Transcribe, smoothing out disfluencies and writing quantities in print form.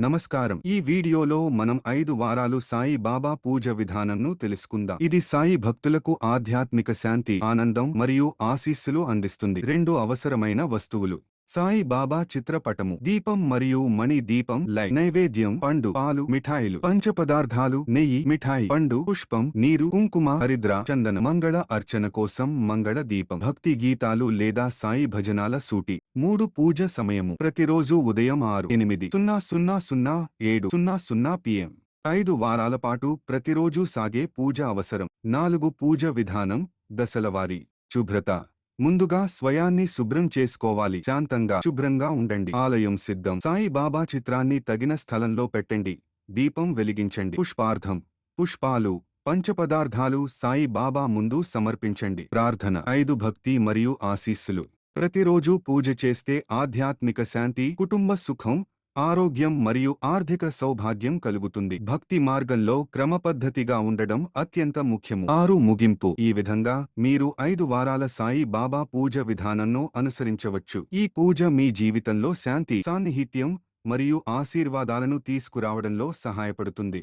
నమస్కారం. ఈ వీడియోలో మనం 5 వారాలు సాయి బాబా పూజ విధానంను తెలుసుకుందాం. ఇది సాయి భక్తులకు ఆధ్యాత్మిక శాంతి, ఆనందం మరియు ఆశీస్సులు అందిస్తుంది. 2 అవసరమైన వస్తువులు: సాయి బాబా చిత్రపటము, దీపం మరియు మణి దీపం, లైట్, నైవేద్యం, పండు, పాలు, మిఠాయిలు, పంచపదార్థాలు, నెయ్యి, మిఠాయి, పండు, పుష్పం, నీరు, కుంకుమ, హరిద్ర, చందనం. మంగళ అర్చన కోసం మంగళ దీపం, భక్తి గీతాలు లేదా సాయి భజనాల సూటి. 3 పూజ సమయము: ప్రతిరోజు ఉదయం 6:00-7:00 pm. 5 వారాల పాటు ప్రతిరోజు సాగే పూజ అవసరం. 4 పూజ విధానం: దశలవారీ. శుభ్రత: ముందుగా స్వయాన్ని శుభ్రం చేసుకోవాలి. శాంతంగా, శుభ్రంగా ఉండండి. ఆలయం సిద్ధం: సాయి బాబా చిత్రాన్ని తగిన స్థలంలో పెట్టండి. దీపం వెలిగించండి. పుష్పార్థం: పుష్పాలు, పంచపదార్థాలు సాయి బాబా ముందు సమర్పించండి. ప్రార్థన: 5 భక్తి మరియు ఆశీస్సులు. ప్రతిరోజు పూజ చేస్తే ఆధ్యాత్మిక శాంతి, కుటుంబ సుఖం, ఆరోగ్యం మరియు ఆర్థిక సౌభాగ్యం కలుగుతుంది. భక్తి మార్గంలో క్రమపద్ధతిగా ఉండడం అత్యంత ముఖ్యము. 6 ముగింపు: ఈ విధంగా మీరు 5 వారాల సాయి బాబా పూజ విధానంను అనుసరించవచ్చు. ఈ పూజ మీ జీవితంలో శాంతి, సాన్నిహిత్యం మరియు ఆశీర్వాదాలను తీసుకురావడంలో సహాయపడుతుంది.